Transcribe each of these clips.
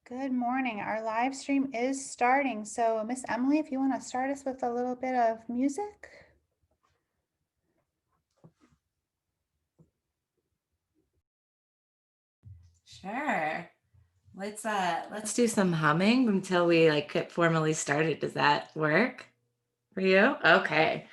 Good morning. Our live stream is starting. So, Miss Emily, if you want to start us with a little bit of music. Sure. Let's do some humming until we get formally started. Does that work for you? Okay.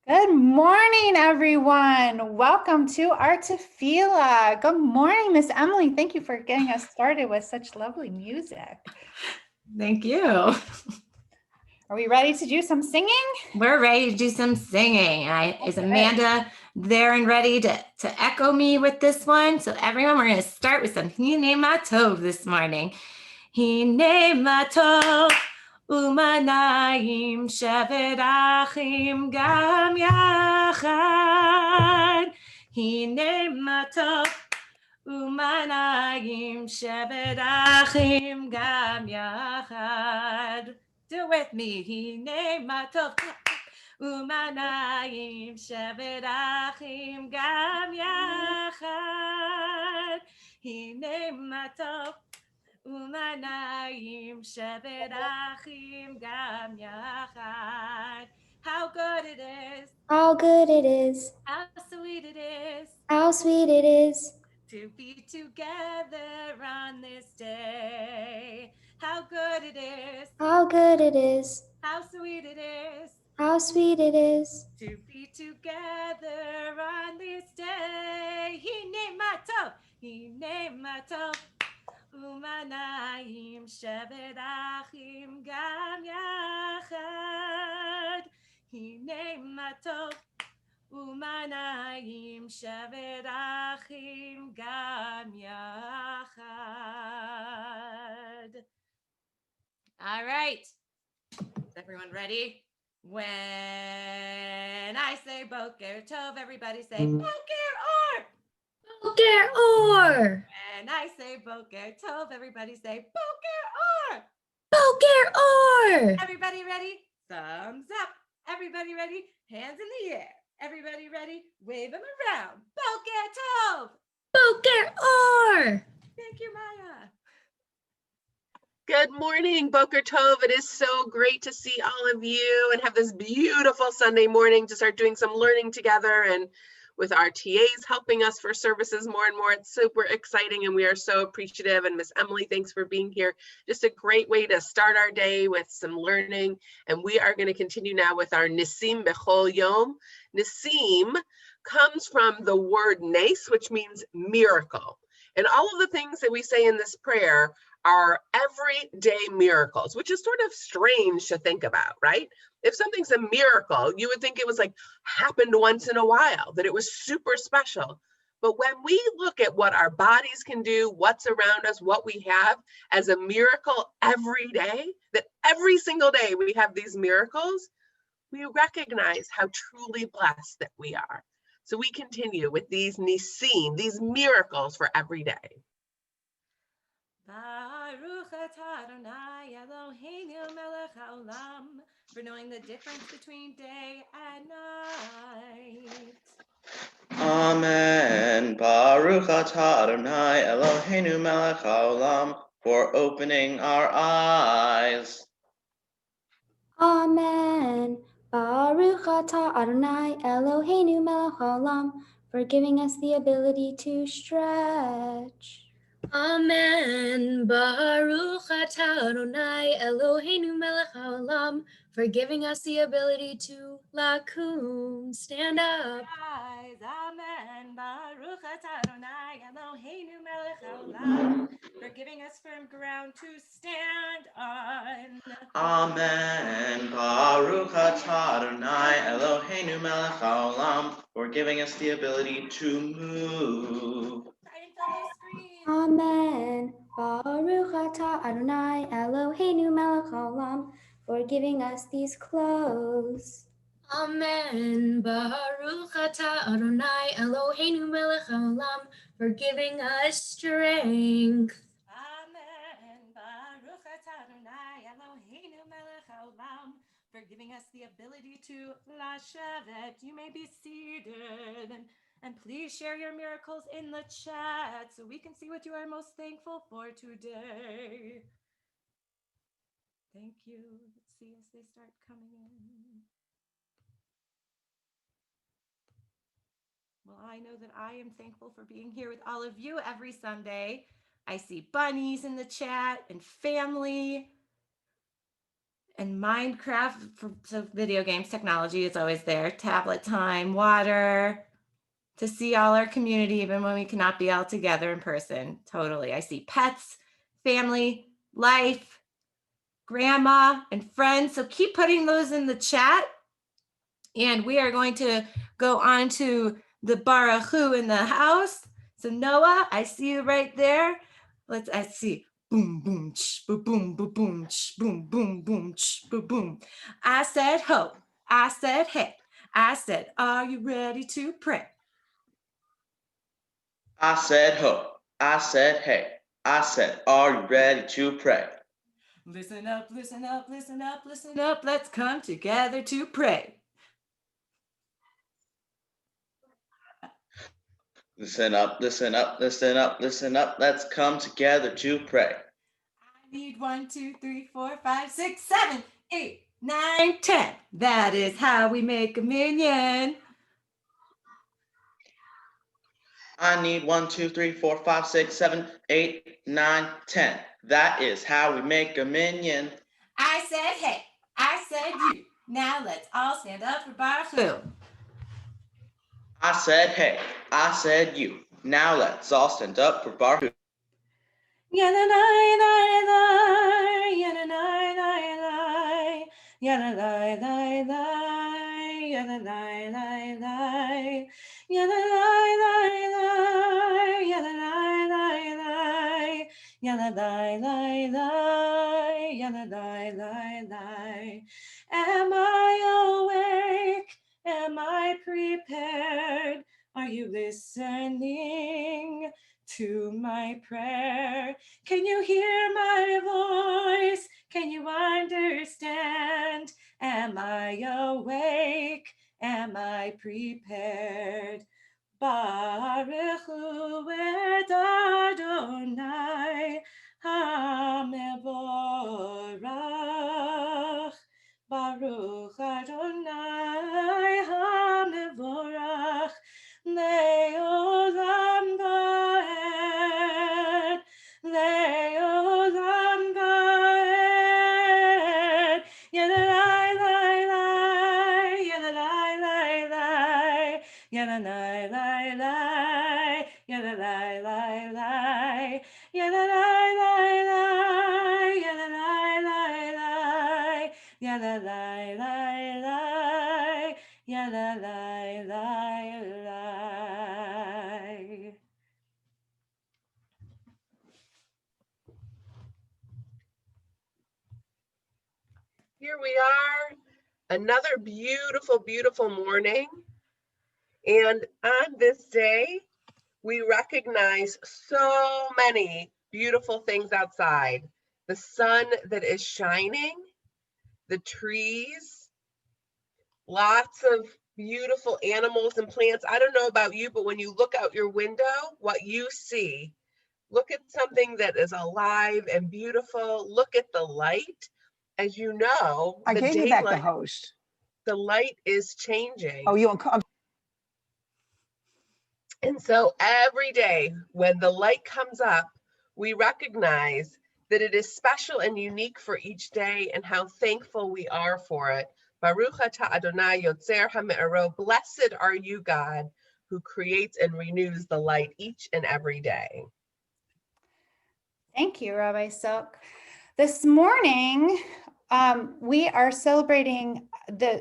Good morning, everyone. Welcome to Artafila. Good morning, Miss Emily. Thank you for getting us started with such lovely music. Thank you. Are we ready to do some singing? We're ready to do some singing. Is Amanda there and ready to echo me with this one? So everyone, we're going to start with some Hine Matov this morning. Hine Matov umanayim shevet achim gam yachad. Hine Matov umanayim shevet achim gam yachad. Do it with me. Hine Matov umanayim shevet achim gam yachad. Hine matov umanayim shevet achim gam yachad. How good it is. How good it is. How sweet it is. How sweet it is. To be together on this day. How good it is. How good it is. How sweet it is. How sweet it is. To be together on this day. Hine matov, hine matov. Umanayim shevet achim gam yachad. Hine matov. Umanayim shevet achim gam yachad. All right. Is everyone ready? When I say Boker Tov, everybody say Boker Or. Boker Or. When I say Boker Tov, everybody say Boker Or. Boker Or. Everybody ready? thumbs up. Everybody ready? Hands in the air. Everybody ready? Wave them around. Boker Tov. Boker Or. Thank you, Maya. Good morning, Boker Tov. It is so great to see all of you and have this beautiful Sunday morning to start doing some learning together, and with our TAs helping us for services more and more. It's super exciting and we are so appreciative. And Miss Emily, thanks for being here. Just a great way to start our day with some learning. And we are going to continue now with our Nisim Bechol Yom. Nisim comes from the word nes, which means miracle. And all of the things that we say in this prayer are everyday miracles, which is sort of strange to think about, right? If something's a miracle, you would think it was like happened once in a while, that it was super special. But when we look at what our bodies can do, what's around us, what we have as a miracle every day, that every single day we have these miracles, we recognize how truly blessed that we are. So we continue with these nisim, these miracles for every day. Baruch atah Adonai Eloheinu melech haolam, for knowing the difference between day and night. Amen. Baruch atah Adonai Eloheinu melech haolam, for opening our eyes. Amen. Baruch atah Adonai Eloheinu melech haolam, for giving us the ability to stretch. Amen. Baruch atah Adonai Eloheinu melech haolam, for giving us the ability to lakum, stand up. Rise, amen. Baruch atah Adonai Eloheinu melech haolam, for giving us firm ground to stand on. Amen. Baruch atah Adonai Eloheinu melech haolam, for giving us the ability to move. Try and fill those screens. Amen. Baruch atah Adonai Eloheinu melech haolam, for giving us these clothes. Amen. Baruch atah Adonai Eloheinu melech haolam, for giving us strength. Amen. Baruch atah Adonai Eloheinu melech haolam, for giving us the ability to lashevet. You may be seated. And please share your miracles in the chat so we can see what you are most thankful for today. Thank you. Let's see as they start coming in. Well, I know that I am thankful for being here with all of you every Sunday. I see bunnies in the chat and family and Minecraft, so video games, technology is always there, tablet time, water, to see all our community even when we cannot be all together in person. Totally. I see pets, family, life, grandma, and friends. So keep putting those in the chat. And we are going to go on to the Baruch Hu in the house. So Noah, I see you right there. Let's see. Boom, boom, ch, boom, boom, boom, boom, ch, boom, boom, boom, ch, boom, boom. I said ho. I said hey. I said, are you ready to pray? I said ho. I said hey. I said, are you ready to pray? Listen up, listen up, listen up, listen up. Let's come together to pray. Listen up, listen up, listen up, listen up. Let's come together to pray. I need 1, 2, 3, 4, 5, 6, 7, 8, 9, 10. That is how we make a minion. I need 1, 2, 3, 4, 5, 6, 7, 8, 9, 10. That is how we make a minion. I said hey. I said you. Now let's all stand up for Baruch Hu. I said hey. I said you. Now let's all stand up for Baruch Hu. Am I awake? Am I prepared? Are you listening to my prayer? Can you hear my voice? Can you understand? Am I awake? Am I prepared? Baruch hu et Adonai HaMevorach. Baruch Adonai HaMevorach Le'olam Vaed. Le'olam Vaed. Yadalai lai lai, yadalai lai lai, yadalai lai lai, yadalai lai lai, yadalai lai lai, yadalai lai lai, yadalai lai lai, yadalai lai lai. Here we are, another beautiful, beautiful morning. And on this day, we recognize so many beautiful things outside. The sun that is shining, the trees, lots of beautiful animals and plants. I don't know about you, but when you look out your window, what you see, look at something that is alive and beautiful. Look at the light. As you know, I the gave you back the daylight, host. the light is changing. Oh, you want? And so every day when the light comes up, we recognize that it is special and unique for each day and how thankful we are for it. Baruch atah Adonai Yotzer HaMe'orot. Blessed are you, God, who creates and renews the light each and every day. Thank you, Rabbi Silk. This morning, we are celebrating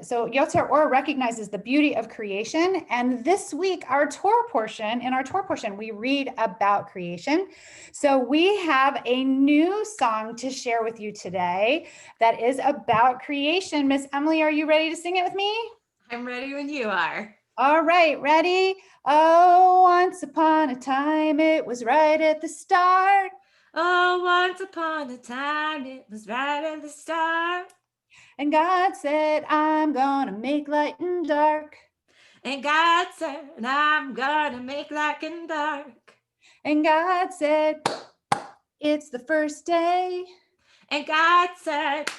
so Yotzer Or recognizes the beauty of creation. And this week, in our Torah portion, we read about creation. So we have a new song to share with you today that is about creation. Miss Emily, are you ready to sing it with me? I'm ready when you are. All right, ready? Oh, once upon a time, it was right at the start. Oh, once upon a time, it was right at the start. And God said, I'm gonna make light and dark. And God said, I'm gonna make light and dark. And God said, it's the first day. And God said,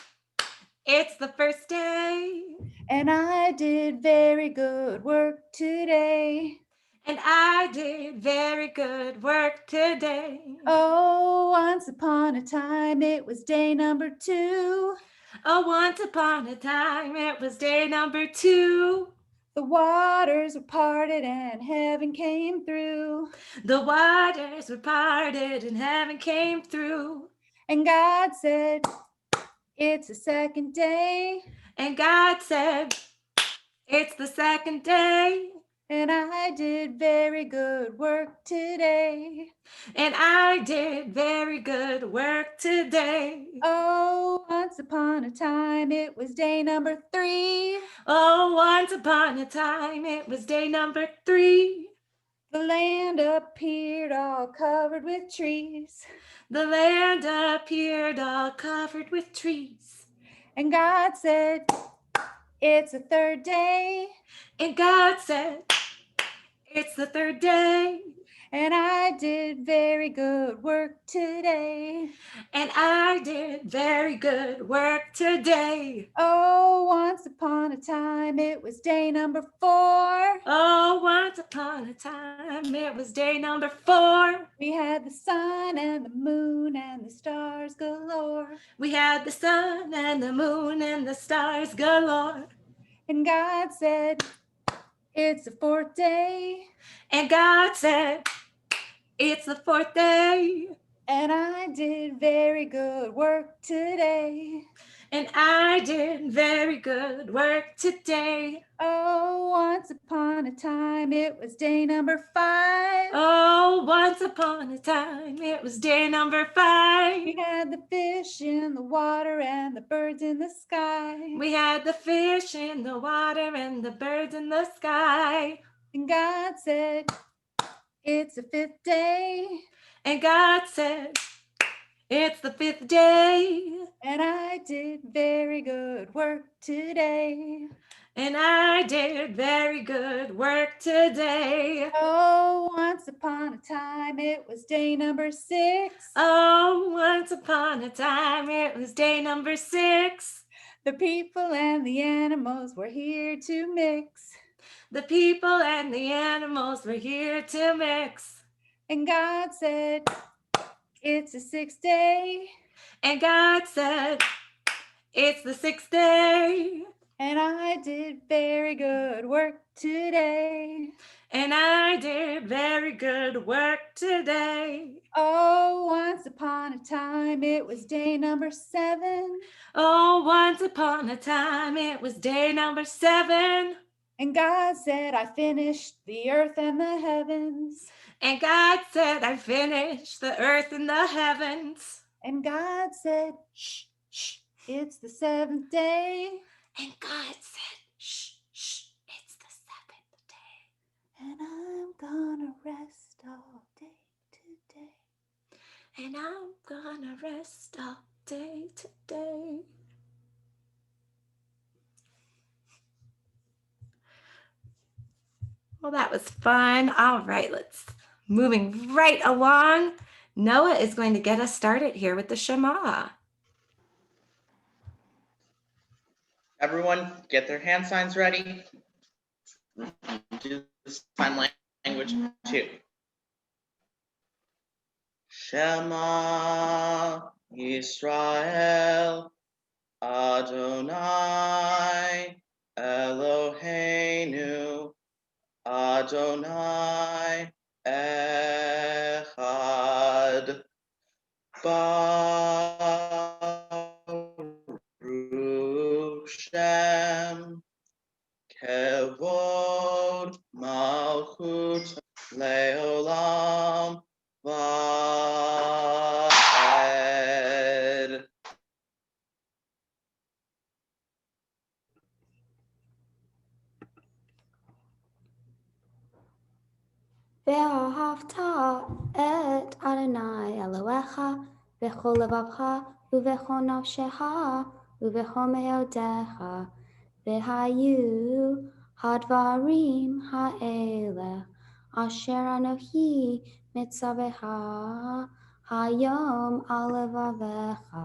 it's the first day. And I did very good work today. And I did very good work today. Oh, once upon a time, it was day number 2. Oh, once upon a time, it was day number 2. The waters were parted and heaven came through. The waters were parted and heaven came through. And God said, it's the second day. And God said, it's the second day. And I did very good work today. And I did very good work today. Oh, once upon a time, it was day number 3. Oh, once upon a time, it was day number 3. The land appeared all covered with trees. The land appeared all covered with trees. And God said, it's the third day. And God said, it's the third day. And I did very good work today. And I did very good work today. Oh, once upon a time, it was day number 4. Oh, once upon a time, it was day number 4. We had the sun and the moon and the stars galore. We had the sun and the moon and the stars galore. And God said, it's the 4th day. And God said, it's the 4th day. And I did very good work today. And I did very good work today. Oh, once upon a time, it was day number 5. Oh, once upon a time, it was day number 5. We had the fish in the water and the birds in the sky. We had the fish in the water and the birds in the sky. And God said, it's the 5th day. And God said, it's the 5th day. And I did very good work today. And I did very good work today. Oh, once upon a time, it was day number 6. Oh, once upon a time, it was day number 6. The people and the animals were here to mix. The people and the animals were here to mix. And God said, it's the 6th day. And God said, it's the 6th day. And I did very good work today. And I did very good work today. Oh, once upon a time, it was day number 7. Oh, once upon a time, it was day number 7. And God said, I finished the earth and the heavens. And God said, I finished the earth and the heavens. And God said, shh, shh, it's the 7th day. And God said, shh, shh, it's the 7th day. And I'm gonna rest all day today. And I'm gonna rest all day today. Well, that was fun. All right, let's moving right along. Noah is going to get us started here with the Shema. Everyone, get their hand signs ready. Do the sign language too. Shema Yisrael Adonai Eloheinu Adonai Echad. Baruch Shem Kevod Malchut Leolam Vaed. ואהבת את אדוני אלוהיך בכל לבבך ובכל נפשך ובכל מאודך, והיו הדברים האלה אשר אנוכי מצווך היום על לבבך.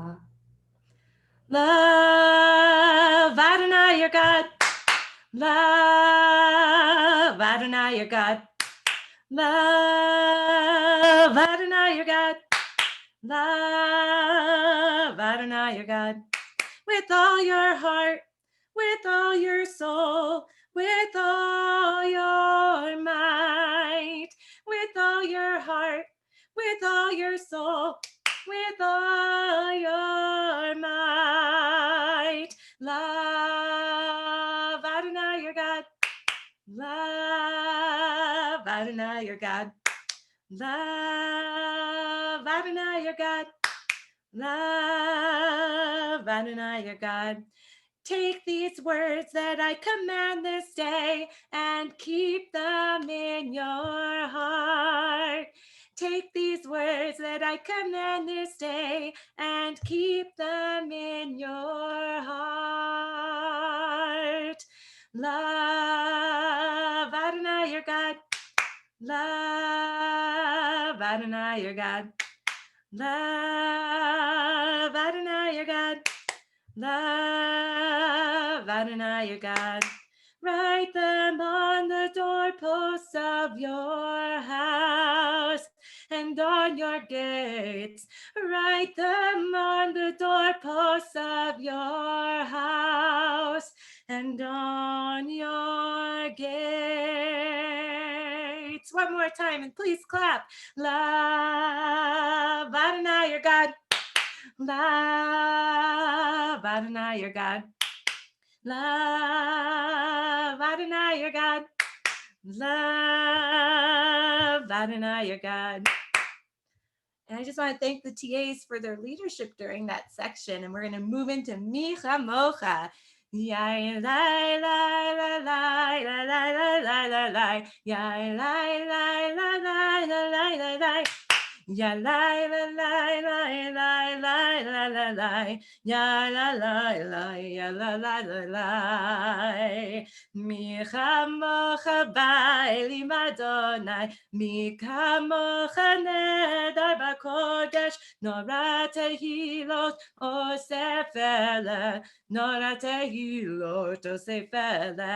Love Adonai your God. Love Adonai your God. Love Adonai your God. Love Adonai your God. With all your heart, with all your soul, with all your might, with all your heart, with all your soul, with all your might. Love Adonai your God. Love Adonai your God. Love Adonai your God. Love Adonai your God. Take these words that I command this day and keep them in your heart. Take these words that I command this day and keep them in your heart. Love Adonai your God. Love Adonai your God. Love Adonai your God. Love Adonai your God. Write them on the doorposts of your house and on your gates. Write them on the doorposts of your house and on your gates. One more time, and please clap. Love Adonai your God. Love Adonai your God. Love Adonai your God. Love Adonai your God. And I just want to thank the TAs for their leadership during that section. And we're going to move into Micha Mocha. Yai lai lai la lai la lai la lai la lai. Yai lai lai la lai la lai la lai. Ya la la la la la la la la la. Ya la la la ya la la la la. Mi chamocha ba'elim Adonai, mi kamocha nedar b'kodesh, nora tehilot osefele, nora tehilot osefele.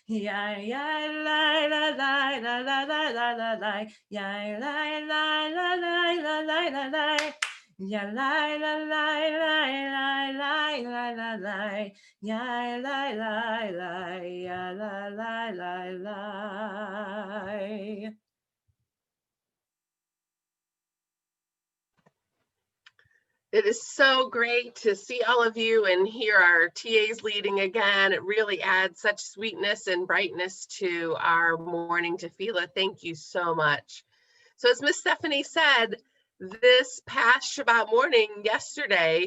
Ya ya la la la la la la la la la, ya la la la la la la la la. Ya la la la la la la la la la. Ya la la la, ya la la la la. It is so great to see all of you and hear our TAs leading again. It really adds such sweetness and brightness to our morning tefillah. Thank you so much. So as Miss Stephanie said, this past Shabbat morning, yesterday,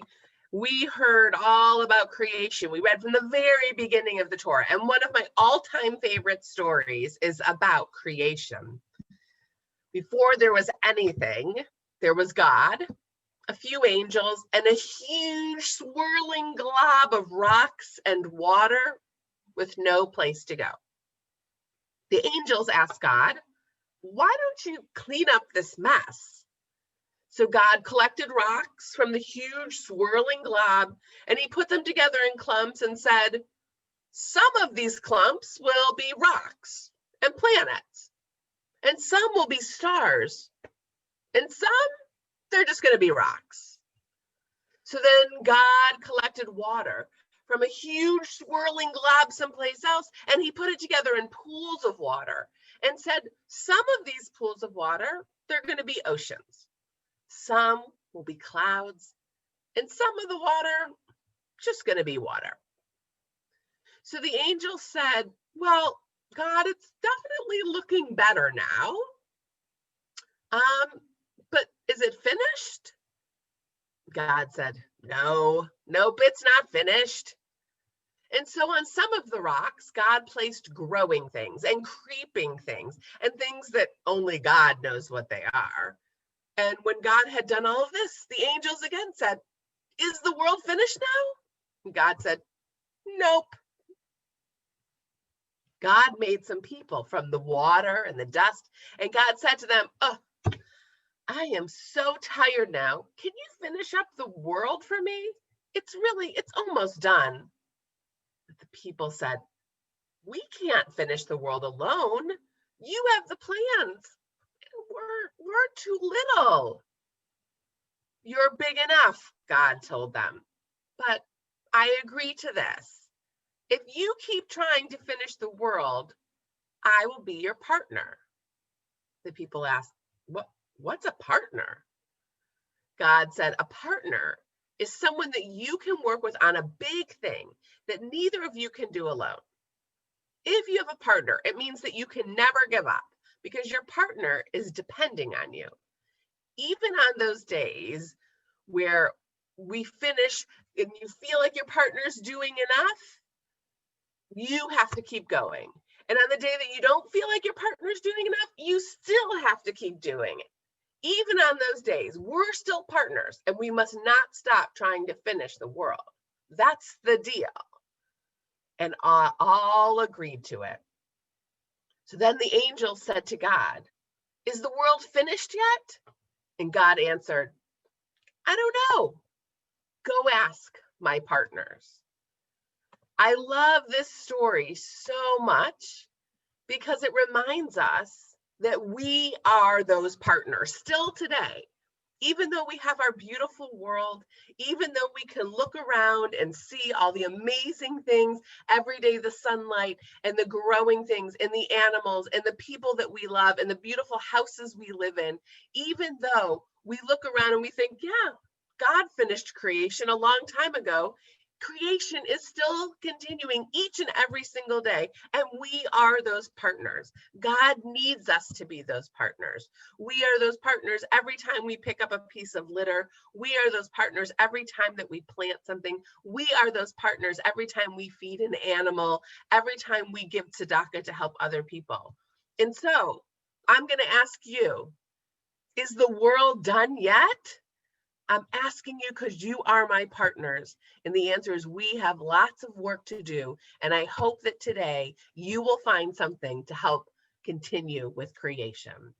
we heard all about creation. We read from the very beginning of the Torah, and one of my all-time favorite stories is about creation. Before there was anything, there was God, a few angels, and a huge swirling glob of rocks and water with no place to go. The angels asked God, why don't you clean up this mess? So God collected rocks from the huge swirling glob, and he put them together in clumps and said, some of these clumps will be rocks and planets, and some will be stars, and some, they're just going to be rocks. So then God collected water from a huge swirling glob someplace else, and he put it together in pools of water and said, some of these pools of water, they're going to be oceans. Some will be clouds, and some of the water, just going to be water. So the angel said, well, God, it's definitely looking better now. But is it finished? God said, no, nope, it's not finished. And so on some of the rocks, God placed growing things and creeping things and things that only God knows what they are. And when God had done all of this, the angels again said, is the world finished now? And God said, nope. God made some people from the water and the dust, and God said to them, oh, I am so tired now. Can you finish up the world for me? It's almost done. But the people said, we can't finish the world alone. You have the plans. We're too little. You're big enough, God told them. But I agree to this. If you keep trying to finish the world, I will be your partner. The people asked, what's a partner? God said, a partner is someone that you can work with on a big thing that neither of you can do alone. If you have a partner, it means that you can never give up because your partner is depending on you. Even on those days where we finish and you feel like your partner's doing enough, you have to keep going. And on the day that you don't feel like your partner's doing enough, you still have to keep doing it. Even on those days, we're still partners and we must not stop trying to finish the world. That's the deal. And all agreed to it. So then the angel said to God, is the world finished yet? And God answered, I don't know. Go ask my partners. I love this story so much because it reminds us that we are those partners still today. Even though we have our beautiful world, even though we can look around and see all the amazing things every day, the sunlight and the growing things and the animals and the people that we love and the beautiful houses we live in, even though we look around and we think, yeah, God finished creation a long time ago, creation is still continuing each and every single day, and we are those partners. God needs us to be those partners. We are those partners every time we pick up a piece of litter. We are those partners every time that we plant something. We are those partners every time we feed an animal, every time we give tzedakah to help other people. And so I'm going to ask you, is the world done yet? I'm asking you because you are my partners. And the answer is we have lots of work to do. And I hope that today you will find something to help continue with creation.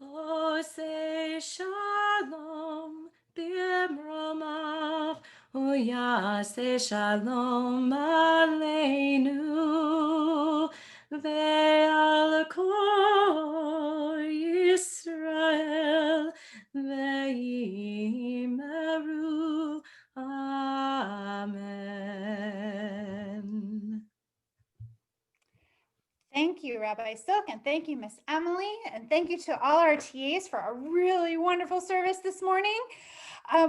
Ose shalom b'mromav, uyase shalom aleinu, ve'al kol Yisrael, ve'imeru. Amen. Thank you, Rabbi Silk, and thank you, Miss Emily, and thank you to all our TAs for a really wonderful service this morning.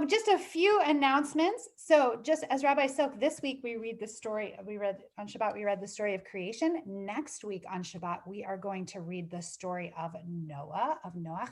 Just a few announcements. So just as Rabbi Silk, this week we read the story, on Shabbat, we read the story of creation. Next week on Shabbat, we are going to read the story of Noah, of Noach.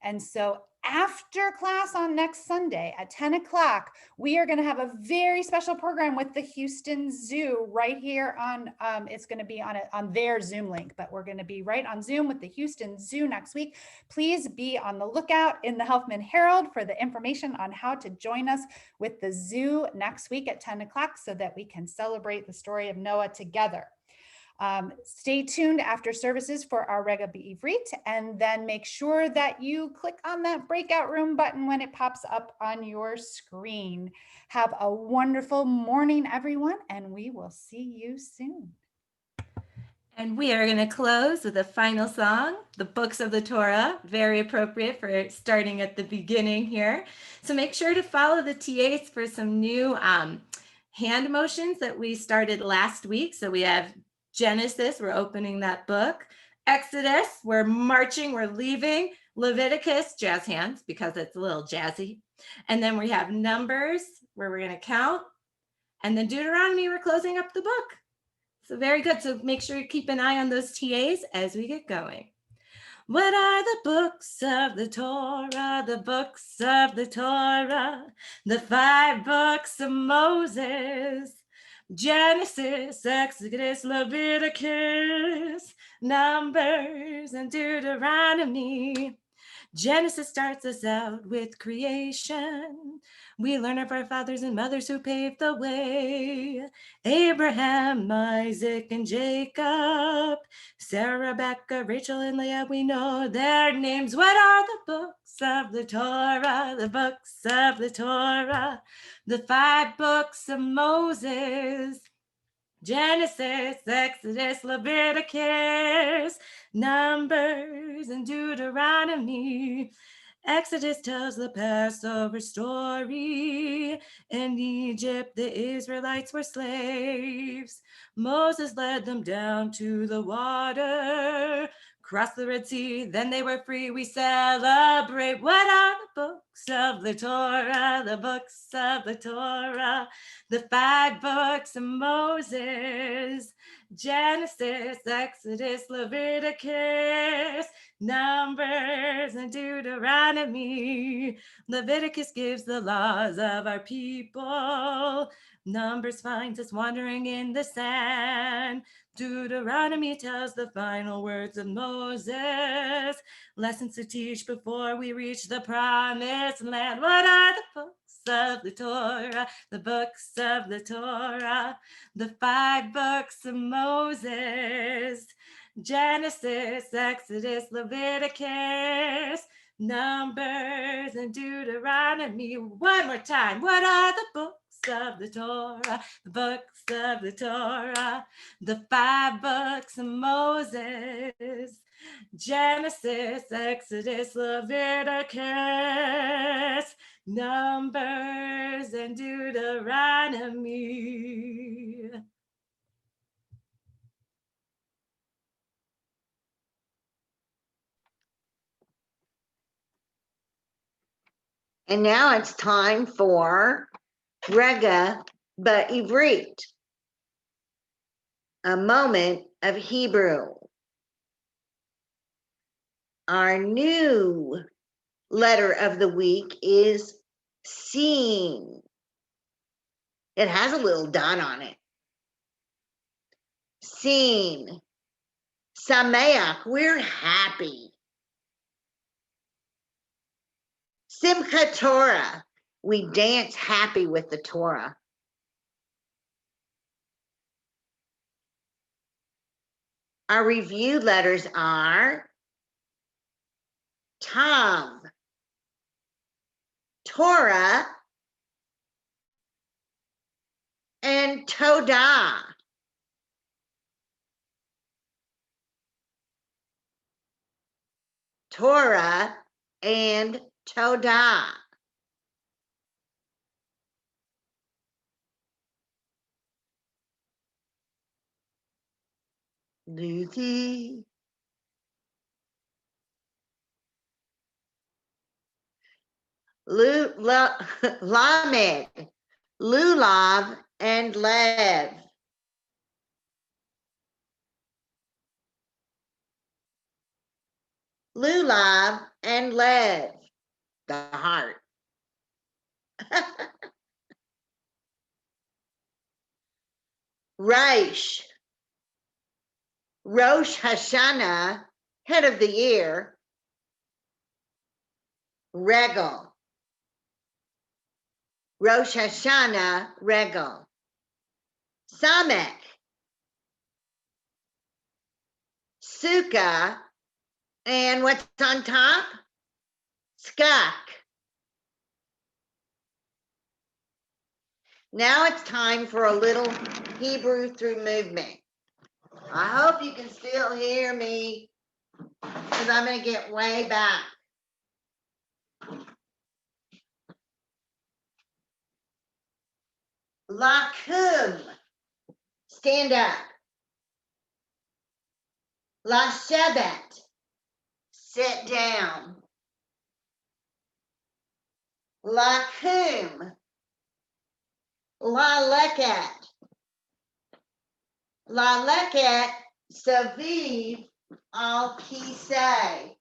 And so after class on next Sunday at 10 o'clock, we are going to have a very special program with the Houston Zoo right here on, it's going to be on their Zoom link, but we're going to be right on Zoom with the Houston Zoo next week. Please be on the lookout in the Helfman Herald for the information on how to join us with the zoo next week at 10 o'clock so that we can celebrate the story of Noah together. Stay tuned after services for our Rega B'Ivrit, and then make sure that you click on that breakout room button when it pops up on your screen. Have a wonderful morning, everyone, and we will see you soon. And we are going to close with a final song, the Books of the Torah, very appropriate for starting at the beginning here. So make sure to follow the TAs for some new hand motions that we started last week. So we have Genesis, we're opening that book. Exodus, we're marching, we're leaving. Leviticus, jazz hands because it's a little jazzy. And then we have Numbers, where we're going to count. And then Deuteronomy, we're closing up the book. So very good. So make sure you keep an eye on those TAs as we get going. What are the books of the Torah? The books of the Torah, the 5 books of Moses. Genesis, Exodus, Leviticus, Numbers, and Deuteronomy. Genesis starts us out with creation. We learn of our fathers and mothers who paved the way. Abraham, Isaac, and Jacob. Sarah, Rebecca, Rachel, and Leah, we know their names. What are the books of the Torah? The books of the Torah. The 5 books of Moses. Genesis, Exodus, Leviticus, Numbers, and Deuteronomy. Exodus tells the Passover story. In Egypt, the Israelites were slaves. Moses led them down to the water, crossed the Red Sea, then they were free. We celebrate. What are the books of the Torah? The books of the Torah, the 5 books of Moses. Genesis, Exodus, Leviticus, Numbers, and Deuteronomy. Leviticus gives the laws of our people. Numbers finds us wandering in the sand. Deuteronomy tells the final words of Moses. Lessons to teach before we reach the promised land. What are the books of the Torah? The books of the Torah, the 5 books of Moses. Genesis, Exodus, Leviticus, Numbers, and Deuteronomy. One more time. What are the books of the Torah? The books of the Torah, the 5 books of Moses. Genesis, Exodus, Leviticus, Numbers, and Deuteronomy. And now it's time for Rega Ba'Ivrit, a moment of Hebrew. Our new letter of the week is Sin. It has a little dot on it. Sin. Sameach, we're happy. Simchat Torah, we dance happy with the Torah. Our review letters are Tav, Torah, and Todah. Torah and Todah. Lucy. Lamed, Lulav, and Lev. Lulav and Lev, the heart. Rosh Hashanah, head of the year. Regal. Rosh Hashanah, Regal. Samek. Sukkah. And what's on top? Skak. Now it's time for a little Hebrew through movement. I hope you can still hear me because I'm going to get way back. Lakum, stand up. Lashevet, sit down. Lakum, laleket. Laleket, saviv, al kisei.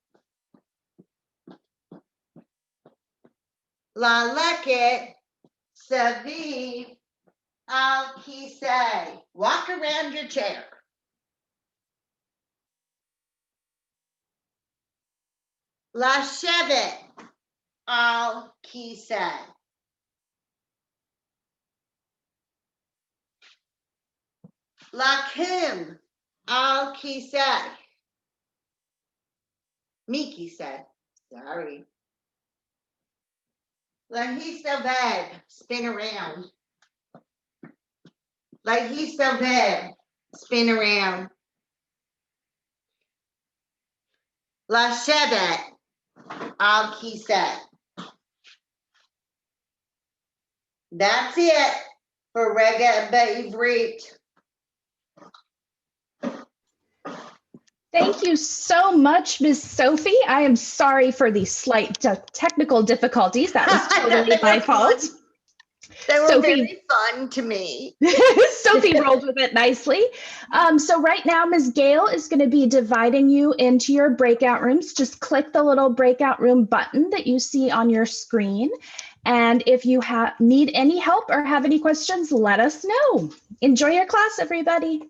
Laleket, saviv, al kisei. Walk around your chair. Lashevet, al kisei. Lakum, al kisei. Miki said, sorry. Lahisaved, spin around. Lahisaved, spin around. Lashevet, al kisei. That's it for Rega Ba'ivrit. Thank you so much, Ms. Sophie. I am sorry for the slight technical difficulties. That was totally my fault. They were Sophie, very fun to me. Sophie rolled with it nicely. So right now, Ms. Gail is going to be dividing you into your breakout rooms. Just click the little breakout room button that you see on your screen. And if you need any help or have any questions, let us know. Enjoy your class, everybody.